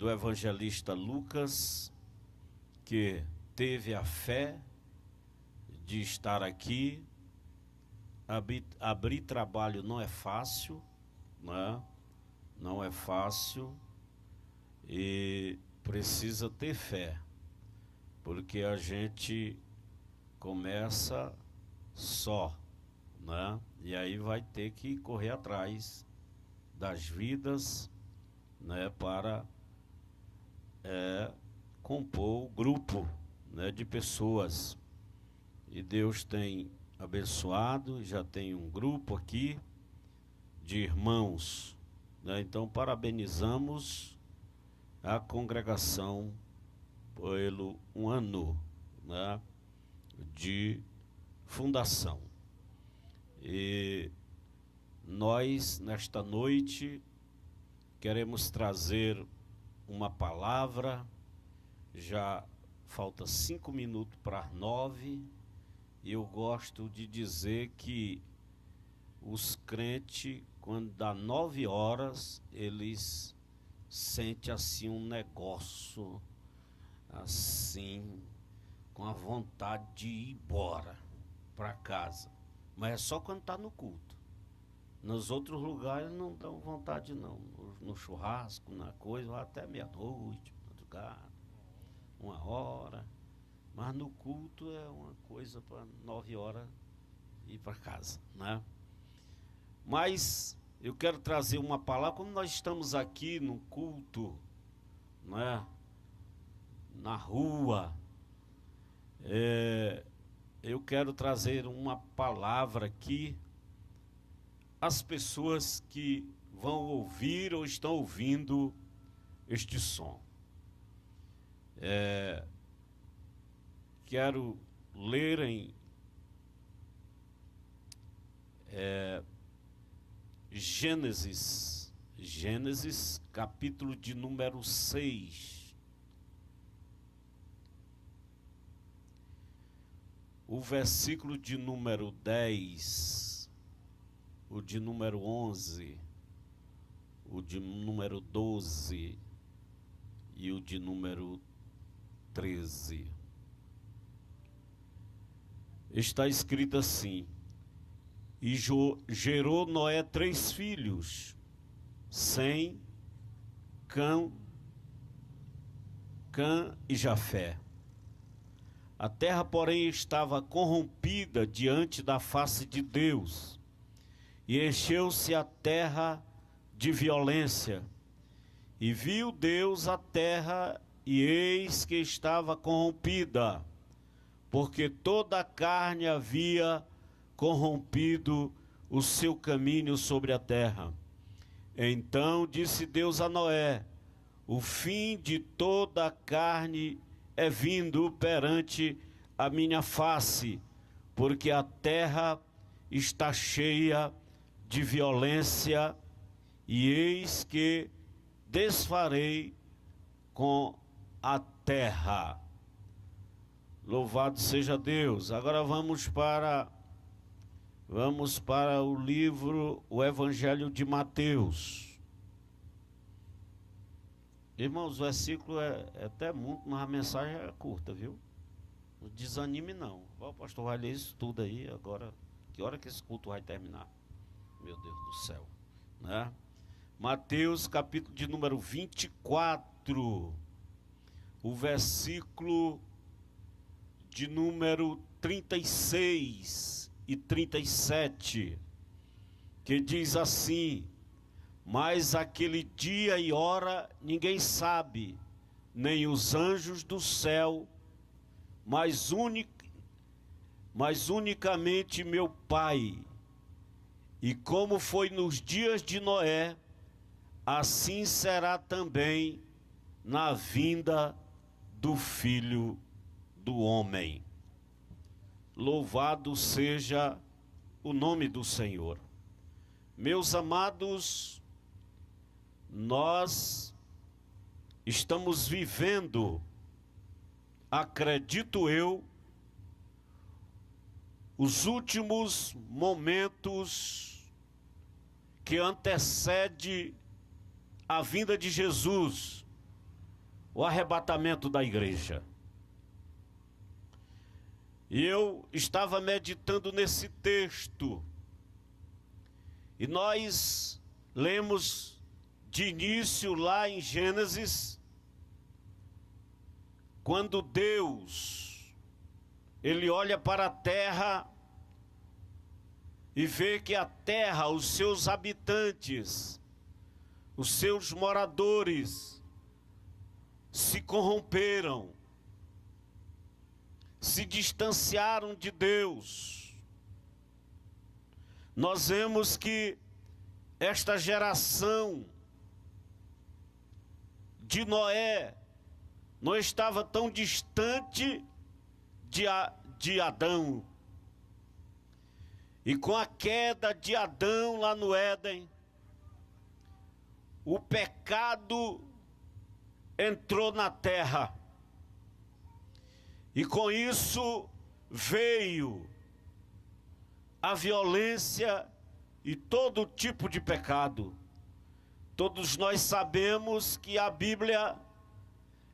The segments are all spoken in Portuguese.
do evangelista Lucas, que teve a fé de estar aqui. Abrir trabalho não é fácil, né? Não é fácil, e precisa ter fé, porque a gente começa só, né? E aí vai ter que correr atrás das vidas, né, para compor o grupo, né, de pessoas. E Deus tem abençoado, já tem um grupo aqui de irmãos, né? Então parabenizamos a congregação pelo um ano, né, de fundação. E nós, nesta noite, queremos trazer uma palavra. Já falta 5 minutos para as 9, e eu gosto de dizer que os crentes, quando dá 9 horas, eles sentem assim um negócio, assim, com a vontade de ir embora para casa. Mas é só quando está no culto. Nos outros lugares não dão vontade não. No churrasco, na coisa, vai até meia-noite, madrugada, 1 hora. Mas no culto é uma coisa para 9 horas ir para casa, né? Mas eu quero trazer uma palavra, como nós estamos aqui no culto, né, na rua, eu quero trazer uma palavra aqui às pessoas que vão ouvir ou estão ouvindo este som. Quero ler em Gênesis capítulo de número 6, o versículo de número 10, o de número 11, o de número 12 e o de número 13. Está escrito assim: e gerou Noé 3 filhos, Sem, Cã e Jafé. A terra, porém, estava corrompida diante da face de Deus, e encheu-se a terra de violência. E viu Deus a terra, e eis que estava corrompida, porque toda a carne havia corrompido o seu caminho sobre a terra. Então disse Deus a Noé: o fim de toda a carne é vindo perante a minha face, porque a terra está cheia de violência, e eis que desfarei com a terra. Louvado seja Deus. Agora vamos para o livro, o Evangelho de Mateus. Irmãos, o versículo é até muito, mas a mensagem é curta, viu? Não desanime não. O pastor vai ler isso tudo aí agora. Que hora que esse culto vai terminar? Meu Deus do céu, né? Mateus capítulo de número 24, o versículo de número 36 e 37, que diz assim: mas aquele dia e hora ninguém sabe, nem os anjos do céu, mas unicamente meu Pai. E como foi nos dias de Noé, assim será também na vinda do Filho do Homem. Louvado seja o nome do Senhor. Meus amados, nós estamos vivendo, acredito eu, os últimos momentos que antecede a vinda de Jesus. o arrebatamento da igreja. E eu estava meditando nesse texto, e nós lemos de início lá em Gênesis, quando Deus, ele olha para a terra e vê que a terra, os seus habitantes, os seus moradores, se corromperam, se distanciaram de Deus. Nós vemos que esta geração de Noé não estava tão distante de Adão. E com a queda de Adão lá no Éden, o pecado entrou na terra. E com isso veio a violência e todo tipo de pecado. Todos nós sabemos que a Bíblia,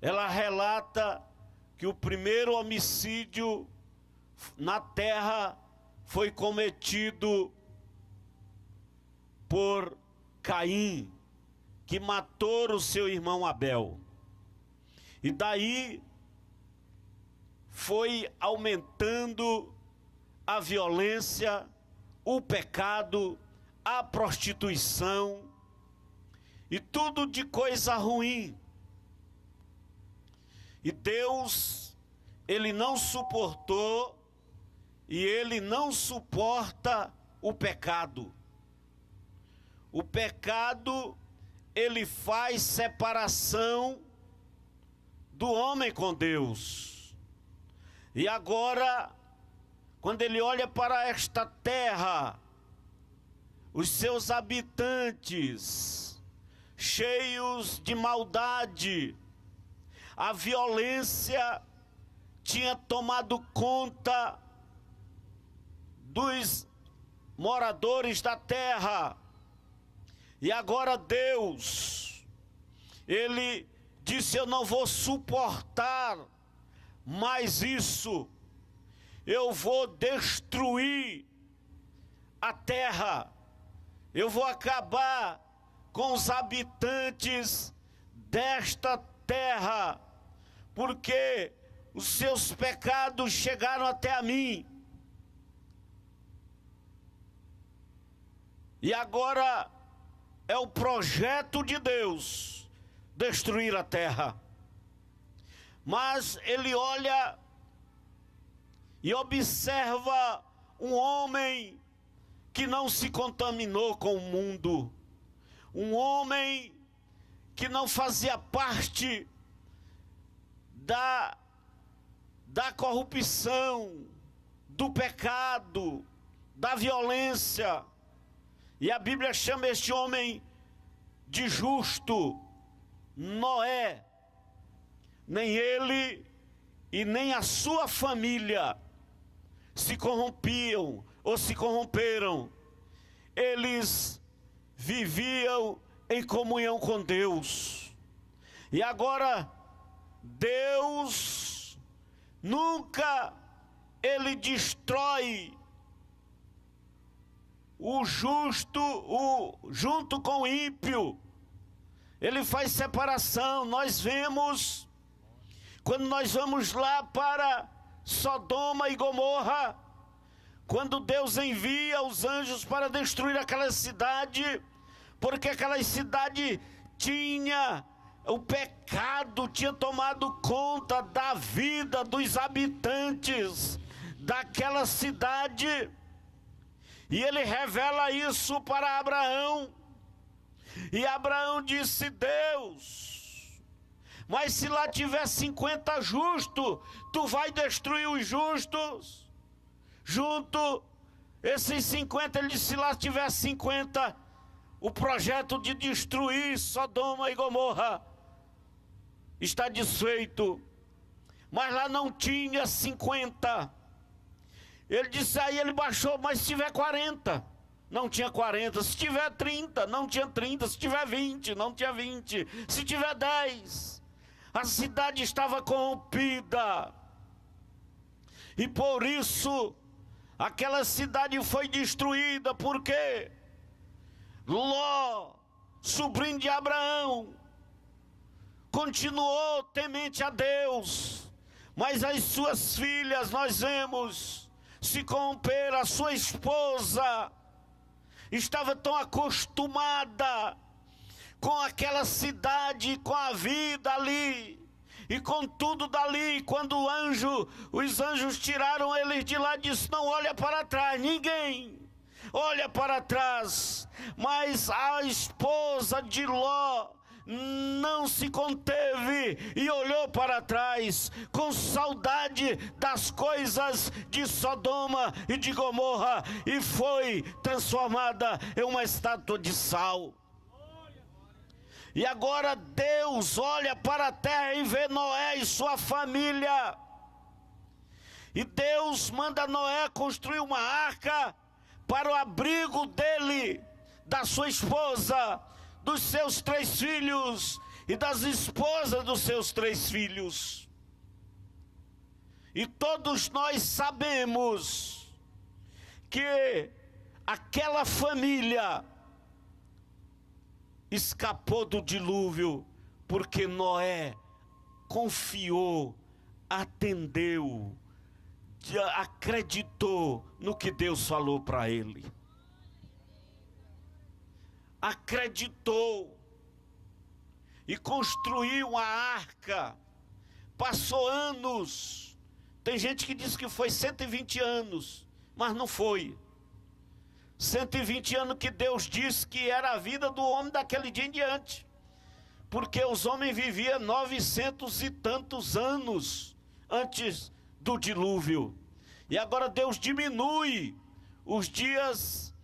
ela relata que o primeiro homicídio na terra foi cometido por Caim, que matou o seu irmão Abel. E daí foi aumentando a violência, o pecado, a prostituição e tudo de coisa ruim. E Deus, ele não suportou e ele não suporta o pecado. O pecado, ele faz separação do homem com Deus. E agora, quando ele olha para esta terra, os seus habitantes, cheios de maldade, a violência tinha tomado conta dos moradores da terra. E agora Deus, ele disse: eu não vou suportar mais isso. Eu vou destruir a terra. Eu vou acabar com os habitantes desta terra, porque os seus pecados chegaram até a mim. E agora é o projeto de Deus destruir a terra. Mas ele olha e observa um homem que não se contaminou com o mundo, um homem que não fazia parte da corrupção, do pecado, da violência. E a Bíblia chama este homem de justo. Noé, nem ele e nem a sua família se corrompiam ou se corromperam. Eles viviam em comunhão com Deus. E agora Deus nunca ele destrói o justo junto com o ímpio. Ele faz separação. Nós vemos, quando nós vamos lá para Sodoma e Gomorra, quando Deus envia os anjos para destruir aquela cidade, porque aquela cidade tinha o pecado, tinha tomado conta da vida dos habitantes daquela cidade. E ele revela isso para Abraão. E Abraão disse: Deus, mas se lá tiver 50 justos, tu vai destruir os justos? Junto, esses 50, ele disse: se lá tiver 50, o projeto de destruir Sodoma e Gomorra está desfeito. Mas lá não tinha 50. Ele disse, aí ele baixou: mas se tiver 40, não tinha 40. Se tiver 30, não tinha 30. Se tiver 20, não tinha 20. Se tiver 10. A cidade estava corrompida. E por isso, aquela cidade foi destruída. Por quê? Ló, sobrinho de Abraão, continuou temente a Deus. Mas as suas filhas, nós vemos, se corromper. A sua esposa estava tão acostumada com aquela cidade, com a vida ali, e com tudo dali. Quando os anjos tiraram eles de lá, disse: não olha para trás, ninguém olha para trás. Mas a esposa de Ló não se conteve e olhou para trás, com saudade das coisas de Sodoma e de Gomorra, e foi transformada em uma estátua de sal. E agora Deus olha para a terra e vê Noé e sua família. E Deus manda Noé construir uma arca para o abrigo dele, da sua esposa, dos seus 3 filhos e das esposas dos seus 3 filhos. E todos nós sabemos que aquela família escapou do dilúvio porque Noé confiou, atendeu, acreditou no que Deus falou para ele. Acreditou e construiu a arca. Passou anos. Tem gente que diz que foi 120 anos, mas não foi. 120 anos que Deus disse que era a vida do homem daquele dia em diante, porque os homens viviam 900 e tantos anos antes do dilúvio. E agora Deus diminui os dias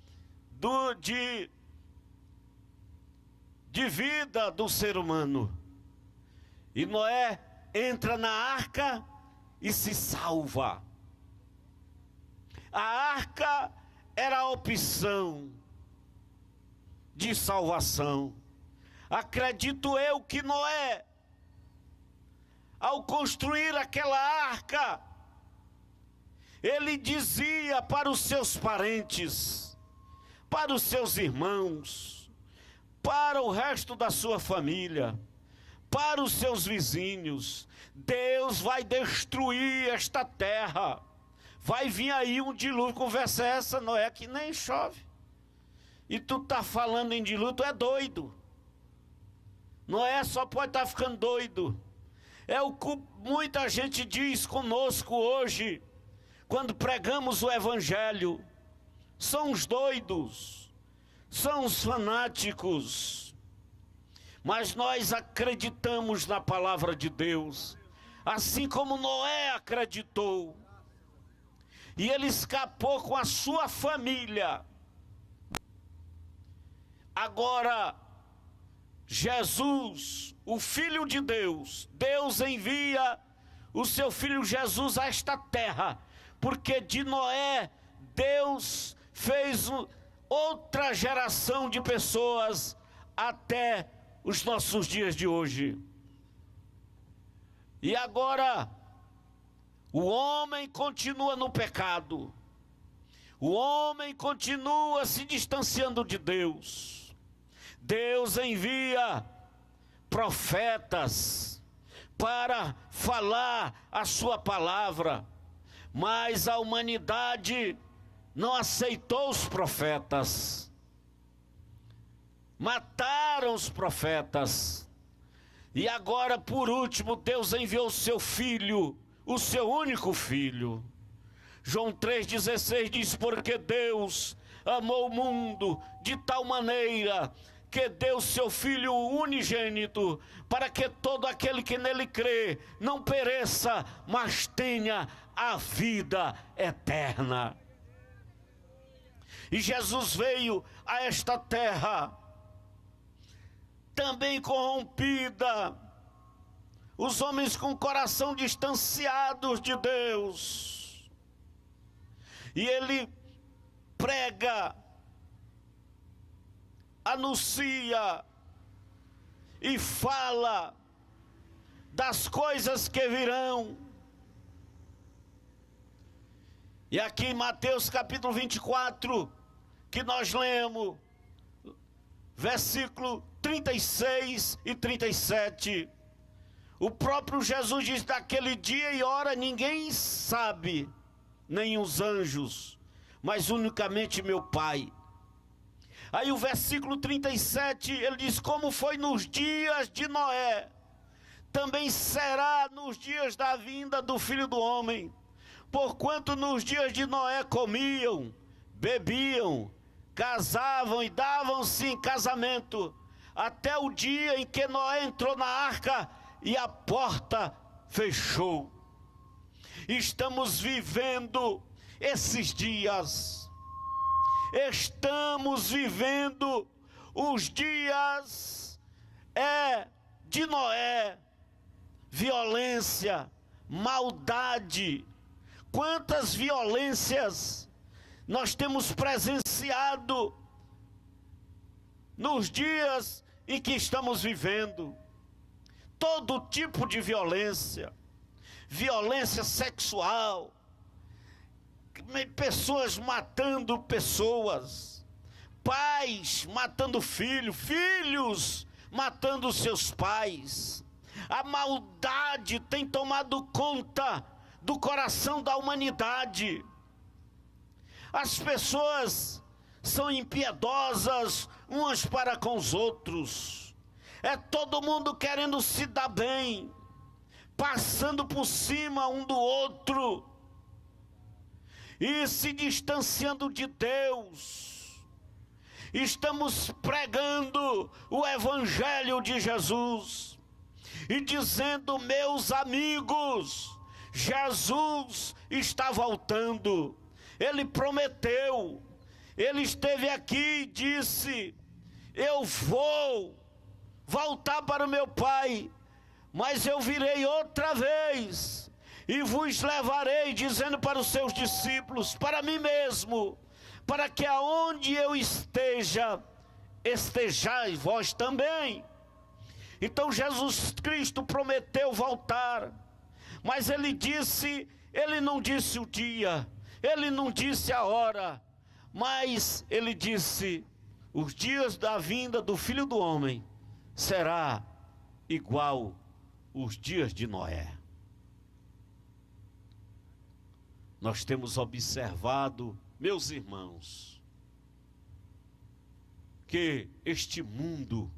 de vida do ser humano. E Noé entra na arca e se salva. A arca era a opção de salvação. Acredito eu que Noé, ao construir aquela arca, ele dizia para os seus parentes, para os seus irmãos, para o resto da sua família, para os seus vizinhos: Deus vai destruir esta terra. Vai vir aí um dilúvio. Conversa essa, Noé, que nem chove. E tu tá falando em dilúvio, tu é doido. Noé só pode estar ficando doido. É o que muita gente diz conosco hoje, quando pregamos o evangelho. São os doidos, são os fanáticos. Mas nós acreditamos na palavra de Deus, assim como Noé acreditou. E ele escapou com a sua família. Agora, Jesus, o Filho de Deus, Deus envia o seu Filho Jesus a esta terra, porque de Noé, Deus fez outra geração de pessoas até os nossos dias de hoje. E agora, o homem continua no pecado. O homem continua se distanciando de Deus. Deus envia profetas para falar a sua palavra, mas a humanidade não aceitou os profetas. Mataram os profetas. E agora, por último, Deus enviou o seu Filho, o seu único Filho. João 3,16 diz: porque Deus amou o mundo de tal maneira que deu seu Filho unigênito, para que todo aquele que nele crê não pereça, mas tenha a vida eterna. E Jesus veio a esta terra também corrompida, os homens com o coração distanciados de Deus. E ele prega, anuncia e fala das coisas que virão. E aqui em Mateus capítulo 24, que nós lemos, versículo 36 e 37, o próprio Jesus diz: daquele dia e hora ninguém sabe, nem os anjos, mas unicamente meu Pai. Aí o versículo 37, ele diz: como foi nos dias de Noé, também será nos dias da vinda do Filho do Homem. Porquanto nos dias de Noé comiam, bebiam, casavam e davam-se em casamento, até o dia em que Noé entrou na arca e a porta fechou. Estamos vivendo esses dias. Estamos vivendo os dias de Noé. Violência, maldade. Quantas violências nós temos presenciado nos dias em que estamos vivendo. Todo tipo de violência. Violência sexual. Pessoas matando pessoas. Pais matando filhos. Filhos matando seus pais. A maldade tem tomado conta do coração da humanidade. As pessoas são impiedosas umas para com os outros. É todo mundo querendo se dar bem, passando por cima um do outro e se distanciando de Deus. Estamos pregando o Evangelho de Jesus e dizendo: meus amigos, Jesus está voltando. Ele prometeu, ele esteve aqui e disse: eu vou voltar para o meu Pai, mas eu virei outra vez e vos levarei, dizendo para os seus discípulos, para mim mesmo, para que aonde eu esteja, estejais vós também. Então Jesus Cristo prometeu voltar, mas ele não disse o dia, ele não disse a hora, mas ele disse: os dias da vinda do Filho do Homem será igual os dias de Noé. Nós temos observado, meus irmãos, que este mundo,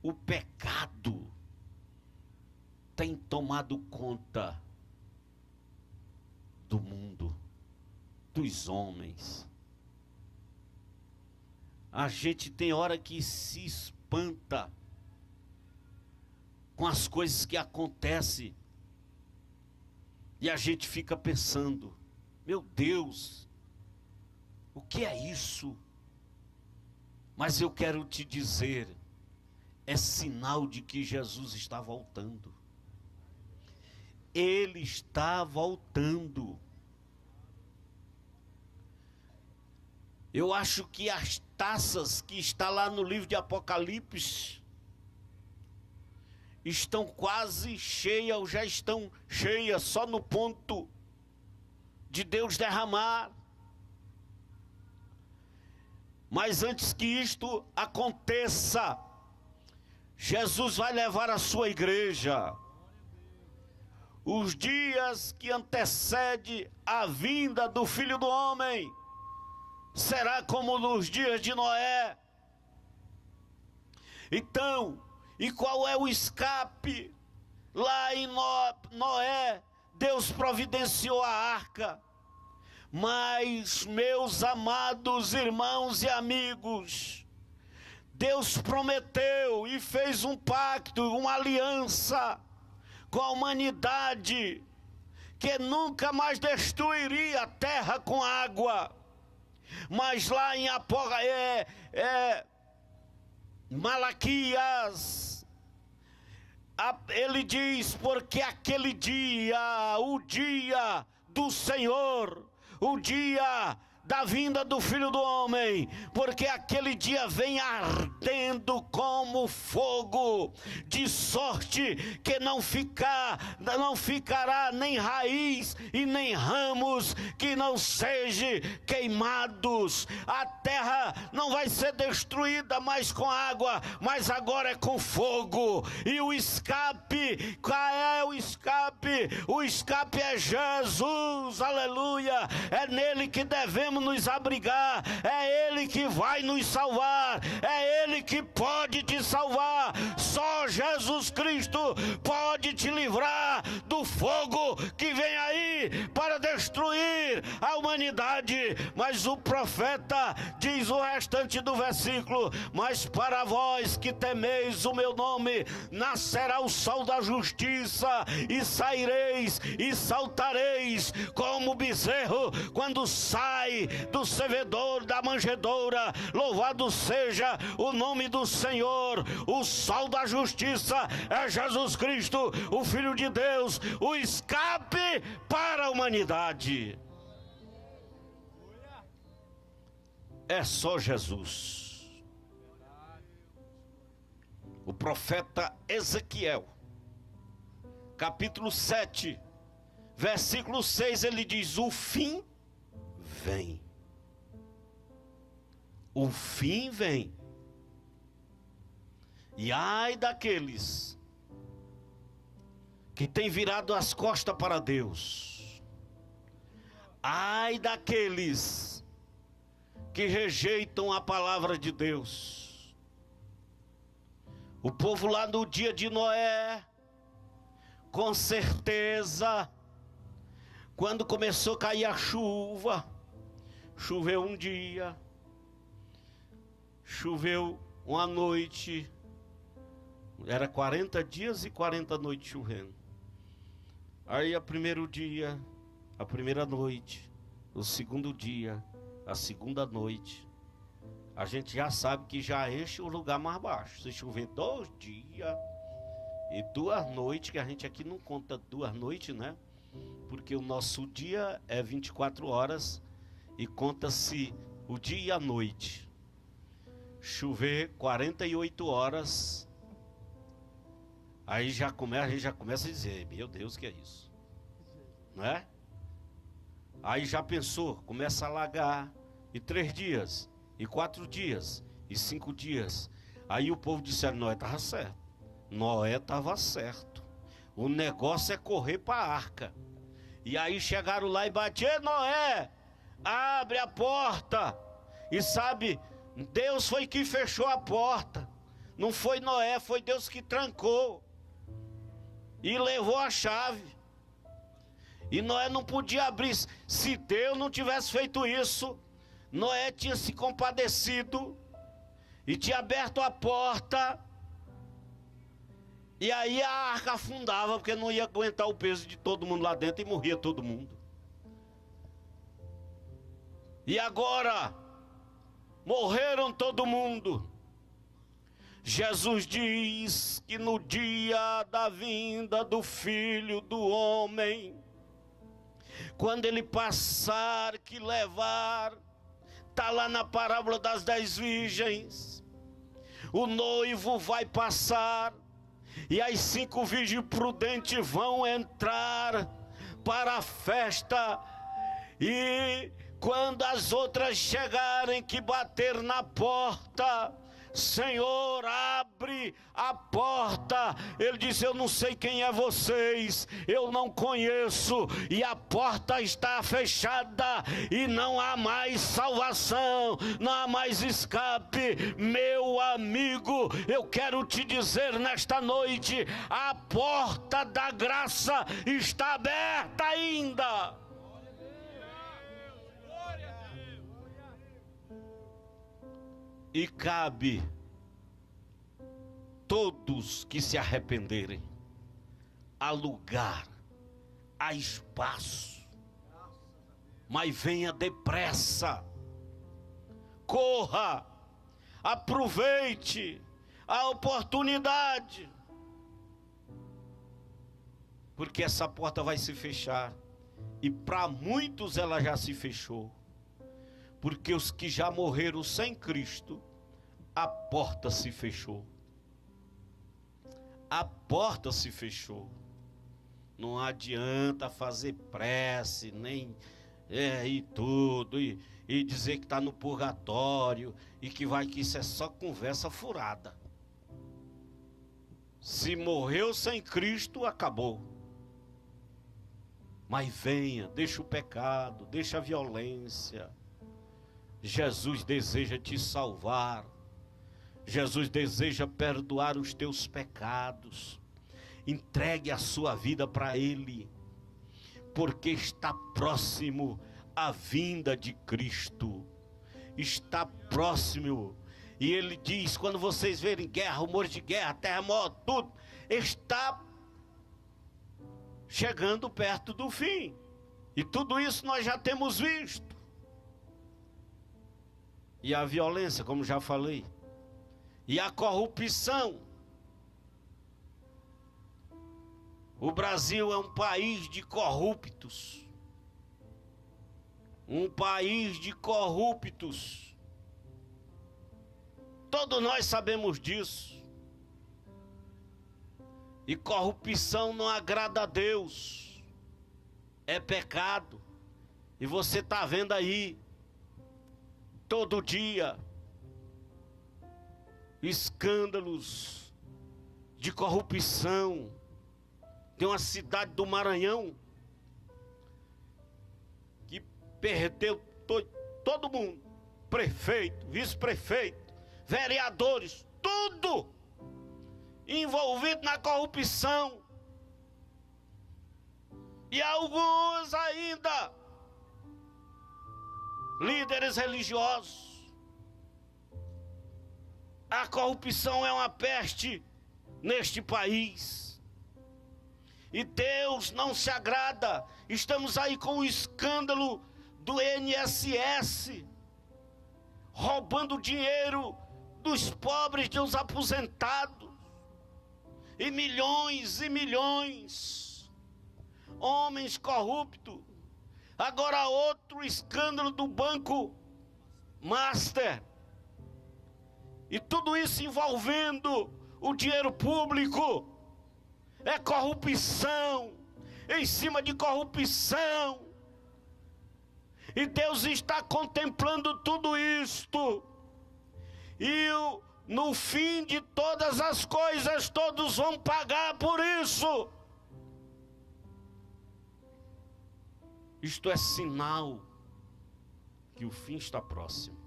o pecado, tem tomado conta do mundo, dos homens. A gente tem hora que se espanta com as coisas que acontecem e a gente fica pensando: meu Deus, o que é isso? Mas eu quero te dizer, é sinal de que Jesus está voltando. Ele está voltando. Eu acho que as taças que está lá no livro de Apocalipse estão quase cheias, ou já estão cheias, só no ponto de Deus derramar. Mas antes que isto aconteça, Jesus vai levar a sua igreja. Os dias que antecedem a vinda do Filho do Homem será como nos dias de Noé. Então, e qual é o escape? Lá em Noé, Deus providenciou a arca. Mas, meus amados irmãos e amigos, Deus prometeu e fez um pacto, uma aliança com a humanidade, que nunca mais destruiria a terra com água. Mas lá em Malaquias, ele diz: porque aquele dia, o dia do Senhor, o dia da vinda do Filho do Homem, porque aquele dia vem ardendo como fogo, de sorte que não ficará nem raiz e nem ramos que não sejam queimados. A terra não vai ser destruída mais com água, mas agora é com fogo. E o escape, qual é o escape? O escape é Jesus, aleluia. É nele que devemos nos abrigar, é Ele que vai nos salvar, é Ele que pode te salvar. Só Jesus Cristo pode te livrar do fogo que vem aí para destruir a humanidade. Mas o profeta diz o restante do versículo: mas para vós que temeis o meu nome, nascerá o sol da justiça, e saireis e saltareis como o bezerro quando sai do servidor da manjedoura. Louvado seja o nome do Senhor. O sol da justiça é Jesus Cristo, o Filho de Deus, o escape para a humanidade. É só Jesus. O profeta Ezequiel, capítulo 7, versículo 6, ele diz: o fim vem. O fim vem. E ai daqueles que têm virado as costas para Deus. Ai daqueles que rejeitam a palavra de Deus. O povo lá no dia de Noé, com certeza, quando começou a cair a chuva, choveu um dia, choveu uma noite, era 40 dias e 40 noites chovendo. Aí o primeiro dia, a primeira noite, o segundo dia, a segunda noite, a gente já sabe que já enche o lugar mais baixo. Se chover 2 dias e 2 noites, que a gente aqui não conta 2 noites, né? Porque o nosso dia é 24 horas e conta-se o dia e a noite. Chover 48 horas, aí a gente já começa a dizer: meu Deus, que é isso? Né? Aí já pensou, começa a alagar, e 3 dias, e 4 dias, e 5 dias. Aí o povo disse: Noé estava certo. Noé estava certo. O negócio é correr para a arca. E aí chegaram lá e batiam: Noé, abre a porta. E sabe, Deus foi que fechou a porta. Não foi Noé, foi Deus que trancou e levou a chave. E Noé não podia abrir. Se Deus não tivesse feito isso, Noé tinha se compadecido e tinha aberto a porta, e aí a arca afundava, porque não ia aguentar o peso de todo mundo lá dentro e morria todo mundo. E agora morreram todo mundo. Jesus diz que no dia da vinda do Filho do Homem, quando ele passar, que levar, está lá na parábola das 10 virgens, o noivo vai passar, e as 5 virgens prudentes vão entrar para a festa, e quando as outras chegarem, que bater na porta: Senhor, abre a porta. Ele disse: eu não sei quem é vocês, eu não conheço, e a porta está fechada, e não há mais salvação, não há mais escape. Meu amigo, eu quero te dizer nesta noite: a porta da graça está aberta ainda. E cabe todos que se arrependerem, há lugar, há espaço, mas venha depressa, corra, aproveite a oportunidade, porque essa porta vai se fechar, e para muitos ela já se fechou. Porque os que já morreram sem Cristo, a porta se fechou. A porta se fechou. Não adianta fazer prece, nem e tudo, e dizer que está no purgatório, e que isso é só conversa furada. Se morreu sem Cristo, acabou. Mas venha, deixa o pecado, deixa a violência. Jesus deseja te salvar. Jesus deseja perdoar os teus pecados. Entregue a sua vida para Ele, porque está próximo a vinda de Cristo. Está próximo. E Ele diz, quando vocês verem guerra, rumores de guerra, terremoto, tudo, está chegando perto do fim. E tudo isso nós já temos visto. E a violência, como já falei, e a corrupção. O Brasil é um país de corruptos. Um país de corruptos. Todos nós sabemos disso. E corrupção não agrada a Deus. É pecado. E você está vendo aí, todo dia, escândalos de corrupção. Tem uma cidade do Maranhão que perdeu todo mundo. Prefeito, vice-prefeito, vereadores, tudo envolvido na corrupção. E alguns ainda líderes religiosos. A corrupção é uma peste neste país. E Deus não se agrada. Estamos aí com o escândalo do INSS, roubando dinheiro dos pobres, dos aposentados. E milhões. Homens corruptos. Agora outro escândalo do Banco Master. E tudo isso envolvendo o dinheiro público. É corrupção, em cima de corrupção. E Deus está contemplando tudo isto. E no fim de todas as coisas, todos vão pagar por isso. Isto é sinal que o fim está próximo.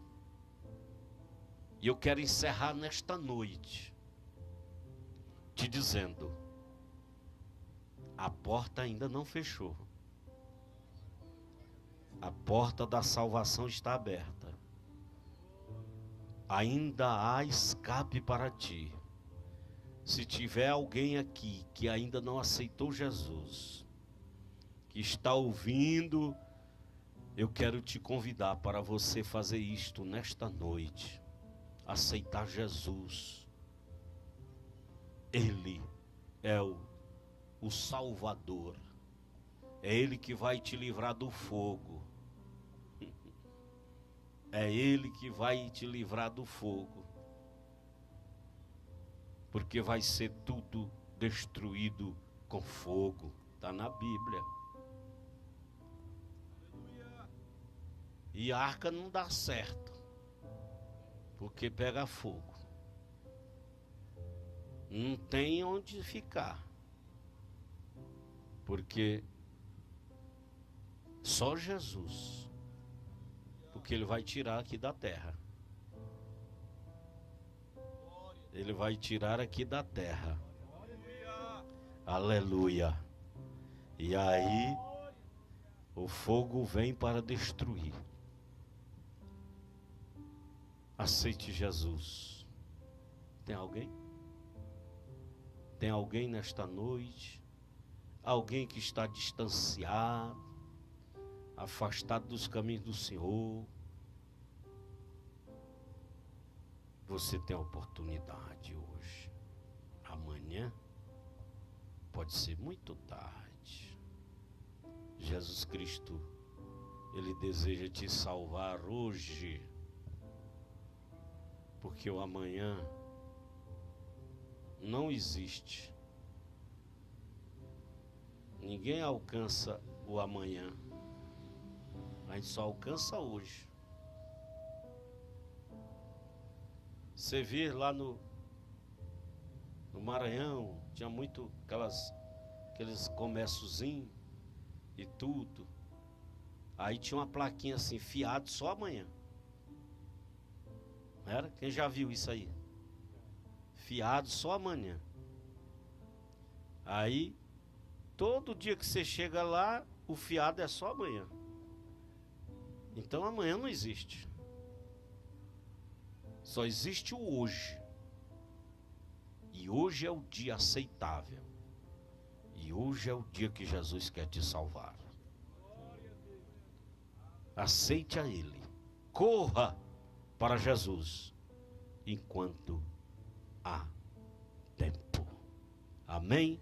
E eu quero encerrar nesta noite te dizendo: a porta ainda não fechou. A porta da salvação está aberta. Ainda há escape para ti. Se tiver alguém aqui que ainda não aceitou Jesus, que está ouvindo, eu quero te convidar para você fazer isto nesta noite. Aceitar Jesus. Ele é o Salvador. É Ele que vai te livrar do fogo. É Ele que vai te livrar do fogo. Porque vai ser tudo destruído com fogo. Está na Bíblia. E a arca não dá certo, porque pega fogo. Não tem onde ficar. Porque só Jesus, porque Ele vai tirar aqui da terra. Ele vai tirar aqui da terra. Aleluia. E aí o fogo vem para destruir. Aceite Jesus. Tem alguém? Tem alguém nesta noite? Alguém que está distanciado, afastado dos caminhos do Senhor? Você tem a oportunidade hoje. Amanhã pode ser muito tarde. Jesus Cristo Ele deseja te salvar hoje, porque o amanhã não existe. Ninguém alcança o amanhã, a gente só alcança hoje. Você vê lá no Maranhão, tinha muito aqueles comérciozinhos e tudo. Aí tinha uma plaquinha assim, fiado só amanhã. Não era? Quem já viu isso aí? Fiado só amanhã. Aí, todo dia que você chega lá, o fiado é só amanhã. Então amanhã não existe. Só existe o hoje. E hoje é o dia aceitável. E hoje é o dia que Jesus quer te salvar. Aceite a Ele. Corra para Jesus enquanto há tempo. Amém?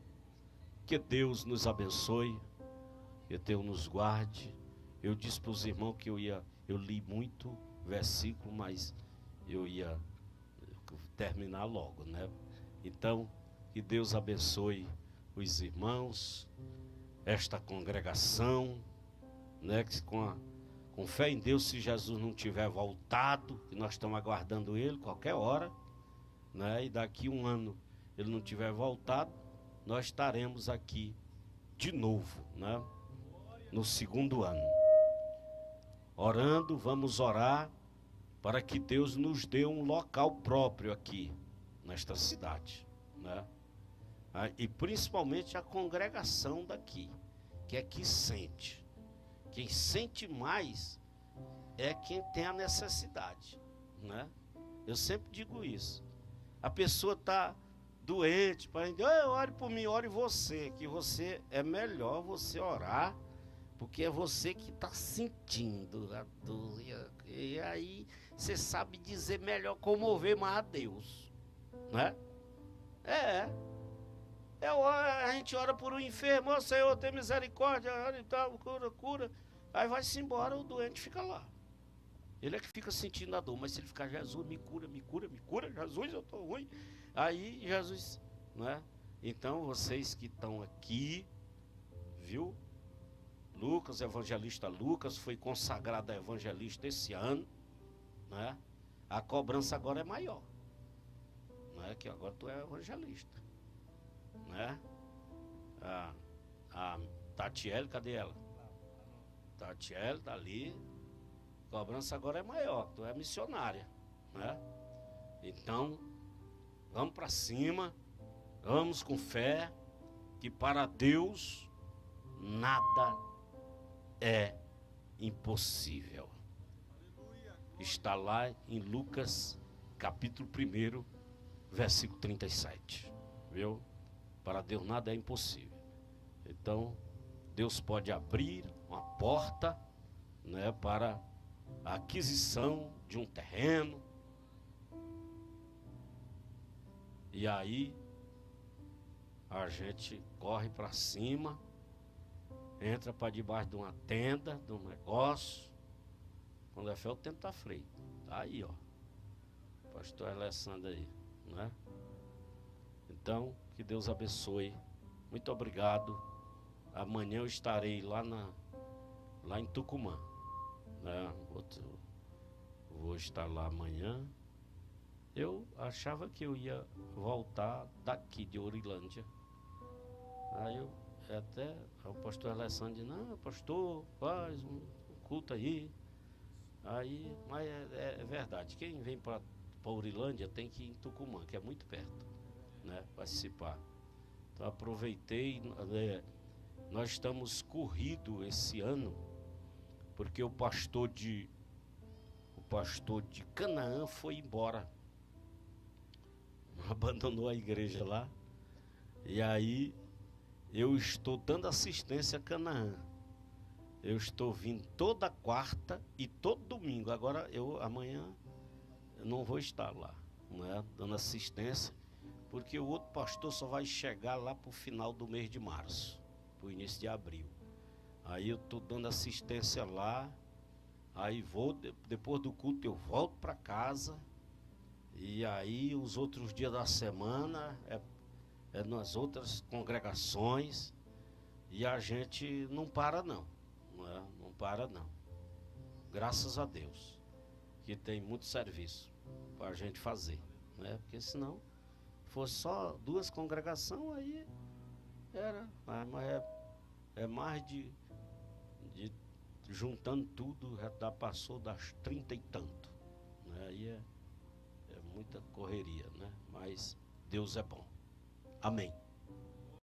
Que Deus nos abençoe. Que Deus nos guarde. Eu disse para os irmãos que eu li muito versículo, mas eu ia terminar logo, né? Então, que Deus abençoe os irmãos, esta congregação, né? Que com fé em Deus, se Jesus não tiver voltado, que nós estamos aguardando Ele qualquer hora, né? E daqui um ano Ele não tiver voltado, nós estaremos aqui de novo, né? No segundo ano. Orando, vamos orar para que Deus nos dê um local próprio aqui, nesta cidade, né? E principalmente a congregação daqui, que é que sente. Quem sente mais é quem tem a necessidade, né? Eu sempre digo isso. A pessoa está doente, ore por mim, ore você, que você é melhor você orar, porque é você que está sentindo a dor, e aí você sabe dizer melhor, comover mais a Deus, né? A gente ora por um enfermo, ó Senhor, tem misericórdia, ora e tal, cura, aí vai-se embora, o doente fica lá. Ele é que fica sentindo a dor, mas se ele ficar, Jesus, me cura, Jesus, eu estou ruim. Aí Jesus, né? Então vocês que estão aqui, viu? Lucas, evangelista Lucas, foi consagrado a evangelista esse ano, né? A cobrança agora é maior, né? Que agora tu é evangelista, né? A Tatiele, cadê ela? Tatiele tá ali. A cobrança agora é maior, tu é missionária, né? Então, vamos para cima, vamos com fé, que para Deus nada é impossível. Está lá em Lucas, capítulo 1, versículo 37. Viu? Para Deus nada é impossível. Então, Deus pode abrir uma porta, né, para a aquisição de um terreno. E aí, a gente corre para cima, entra para debaixo de uma tenda, de um negócio. Quando é fé, o tempo está frio. Tá aí, ó. Pastor Alessandro aí, né? Então, que Deus abençoe. Muito obrigado. Amanhã eu estarei lá em Tucumã, né? Vou estar lá amanhã. Eu achava que eu ia voltar daqui de Ourilândia. Aí o pastor Alessandro disse, não, pastor, faz um culto aí. Aí, mas é verdade, quem vem para Ourilândia tem que ir em Tucumã, que é muito perto, né, participar. Então aproveitei, nós estamos corrido esse ano, porque o pastor de Canaã foi embora, abandonou a igreja lá, e aí eu estou dando assistência a Canaã. Eu estou vindo toda quarta e todo domingo. Agora amanhã eu não vou estar lá, né, dando assistência, porque o outro pastor só vai chegar lá para o final do mês de março, para o início de abril. Aí eu estou dando assistência lá Aí depois do culto eu volto para casa. E aí os outros dias da semana é nas outras congregações. E a gente não para não. Não para não. Graças a Deus. Que tem muito serviço para a gente fazer. Né? Porque senão, fosse só 2 congregações, aí era. Mas é mais de juntando tudo, já passou das 30 e tanto. Né? Aí é muita correria, né? Mas Deus é bom. Amém.